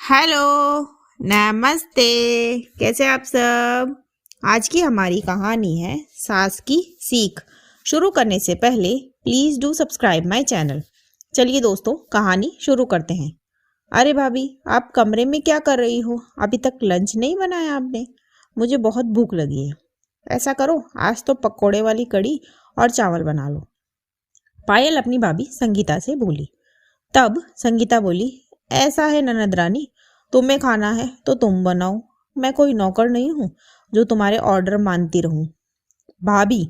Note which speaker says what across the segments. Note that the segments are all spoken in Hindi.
Speaker 1: हेलो, नमस्ते। कैसे आप सब। आज की हमारी कहानी है सास की सीख। शुरू करने से पहले please do subscribe my channel. चलिए दोस्तों, कहानी शुरू करते हैं। अरे भाभी, आप कमरे में क्या कर रही हो? अभी तक लंच नहीं बनाया आपने? मुझे बहुत भूख लगी है। ऐसा करो, आज तो पकोड़े वाली कड़ी और चावल बना लो। पायल अपनी भाभी संगीता से बोली। तब संगीता बोली, ऐसा है ननद रानी, तुम्हें खाना है तो तुम बनाओ। मैं कोई नौकर नहीं हूँ जो तुम्हारे ऑर्डर मानती रहूं। भाभी,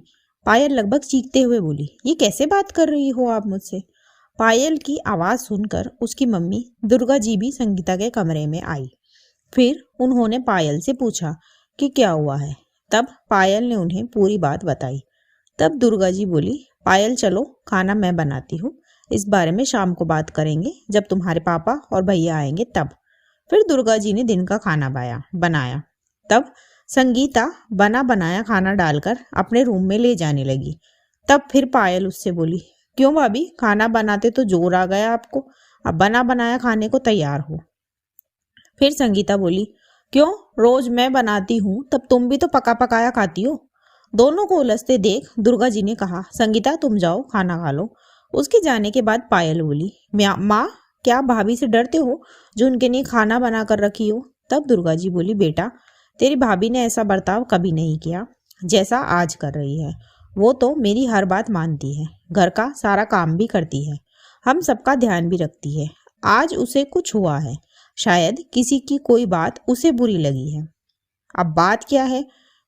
Speaker 1: पायल लगभग चीखते हुए बोली, ये कैसे बात कर रही हो आप मुझसे? पायल की आवाज सुनकर उसकी मम्मी दुर्गा जी भी संगीता के कमरे में आई। फिर उन्होंने पायल से पूछा कि क्या हुआ है। तब पायल ने उन्हें पूरी बात बताई। तब दुर्गा जी बोली, पायल चलो, खाना मैं बनाती हूँ। इस बारे में शाम को बात करेंगे जब तुम्हारे पापा और भैया आएंगे तब। फिर दुर्गा जी ने दिन का खाना बनाया। तब संगीता बना बनाया खाना डालकर अपने रूम में ले जाने लगी। तब फिर पायल उससे बोली, क्यों भाभी, खाना बनाते तो जोर आ गया आपको, अब बना बनाया खाने को तैयार हो। फिर संगीता बोली, क्यों, रोज मैं बनाती हूँ तब तुम भी तो पका पकाया खाती हो। दोनों को उलझते देख दुर्गा जी ने कहा, संगीता तुम जाओ खाना खा लो। उसके जाने के बाद पायल बोली, माँ, क्या भाभी से डरते हो जो उनके लिए खाना बना कर रखी हो? तब दुर्गा जी बोली, बेटा, तेरी भाभी ने ऐसा बर्ताव कभी नहीं किया जैसा आज कर रही है। वो तो मेरी हर बात मानती है, घर का सारा काम भी करती है, हम सबका ध्यान भी रखती है। आज उसे कुछ हुआ है, शायद किसी की कोई बात उसे बुरी लगी है। अब बात क्या है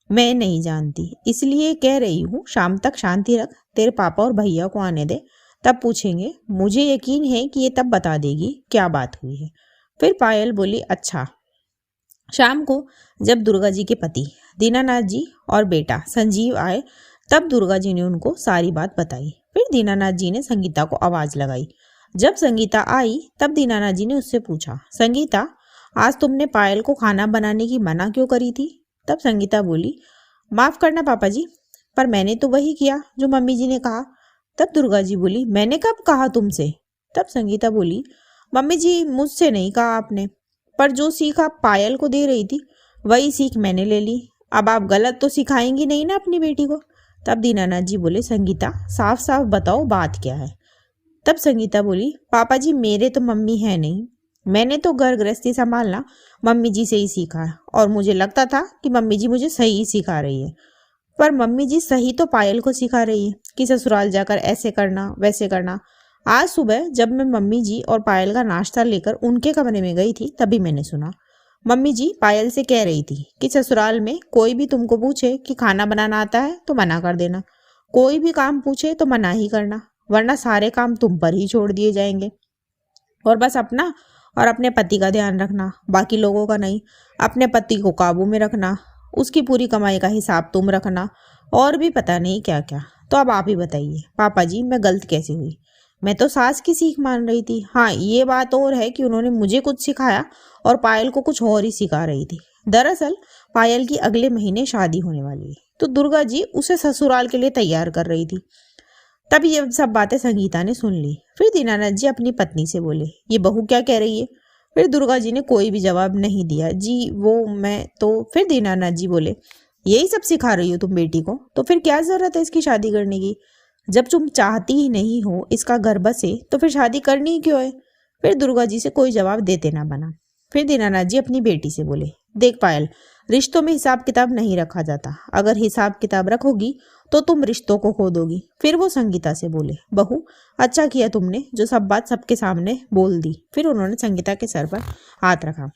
Speaker 1: मैं नहीं जानती, इसलिए कह रही हूँ शाम तक शांति रख, तेरे पापा और भैया को आने दे, तब पूछेंगे। मुझे यकीन है कि ये तब बता देगी क्या बात हुई है। फिर पायल बोली, अच्छा। शाम को जब दुर्गा जी के पति दीनानाथ जी और बेटा संजीव आए, तब दुर्गा जी ने उनको सारी बात बताई। फिर दीनानाथ जी ने संगीता को आवाज लगाई। जब संगीता आई तब दीनानाथ जी ने उससे पूछा, संगीता, आज तुमने पायल को खाना बनाने की मना क्यों करी थी? तब संगीता बोली, माफ करना पापा जी, पर मैंने तो वही किया जो मम्मी जी ने कहा। तब दुर्गा जी बोली, मैंने कब कहा तुमसे? तब संगीता बोली, मम्मी जी, मुझसे नहीं कहा आपने, पर जो सीख आप पायल को दे रही थी वही सीख मैंने ले ली। अब आप गलत तो सिखाएंगी नहीं ना अपनी बेटी को? तब दीनानाथ जी बोले, संगीता, साफ साफ बताओ बात क्या है। तब संगीता बोली, पापा जी, मेरे तो मम्मी है नहीं, मैंने तो घर गृहस्थी संभालना मम्मी जी से ही सीखा है, और मुझे लगता था कि मम्मी जी मुझे सही सिखा रही है। पर मम्मी जी सही तो पायल को सिखा रही है कि ससुराल जाकर ऐसे करना वैसे करना। आज सुबह जब मैं मम्मी जी और पायल का नाश्ता लेकर उनके कमरे में गई थी तभी मैंने सुना मम्मी जी पायल से कह रही थी कि ससुराल में कोई भी तुमको पूछे कि खाना बनाना आता है तो मना कर देना, कोई भी काम पूछे तो मना ही करना, वरना सारे काम तुम पर ही छोड़ दिए जाएंगे, और बस अपना और अपने पति का ध्यान रखना, बाकी लोगों का नहीं। अपने पति को काबू में रखना, उसकी पूरी कमाई का हिसाब तुम रखना, और भी पता नहीं क्या क्या। तो अब आप ही बताइए पापा जी, मैं गलत कैसे हुई? मैं तो सास की सीख मान रही थी। हाँ, ये बात और है कि उन्होंने मुझे कुछ सिखाया और पायल को कुछ और ही सिखा रही थी। दरअसल पायल की अगले महीने शादी होने वाली है, तो दुर्गा जी उसे ससुराल के लिए तैयार कर रही थी। तब ये सब बातें संगीता ने सुन ली। फिर दीनानाथ जी अपनी पत्नी से बोले, ये बहू क्या कह रही है? फिर दुर्गा जी ने कोई भी जवाब नहीं दिया। जी वो मैं तो। फिर दीनानाथ जी बोले, यही सब सिखा रही हो तुम बेटी को, तो फिर क्या जरूरत है इसकी शादी करने की? जब तुम चाहती ही नहीं हो इसका घर बसे तो फिर शादी करनी ही क्यों है? फिर दुर्गा जी से कोई जवाब देते ना बना। फिर दीनानाथ जी अपनी बेटी से बोले, देख पायल, रिश्तों में हिसाब किताब नहीं रखा जाता, अगर हिसाब किताब रखोगी तो तुम रिश्तों को खो दोगी। फिर वो संगीता से बोले, बहू, अच्छा किया तुमने जो सब बात सबके सामने बोल दी। फिर उन्होंने संगीता के सर पर हाथ रखा।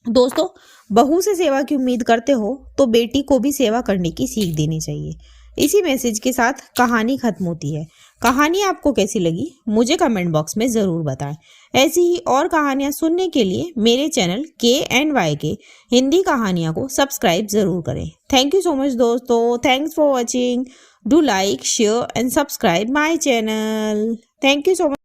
Speaker 1: दोस्तों, बहू से सेवा की उम्मीद करते हो तो बेटी को भी सेवा करने की सीख देनी चाहिए। इसी मैसेज के साथ कहानी खत्म होती है। कहानी आपको कैसी लगी मुझे कमेंट बॉक्स में ज़रूर बताएं। ऐसी ही और कहानियाँ सुनने के लिए मेरे चैनल KNY के हिंदी कहानियाँ को सब्सक्राइब ज़रूर करें। थैंक यू सो मच दोस्तों, thanks for watching. Do like, share and subscribe my channel. Thank you so much.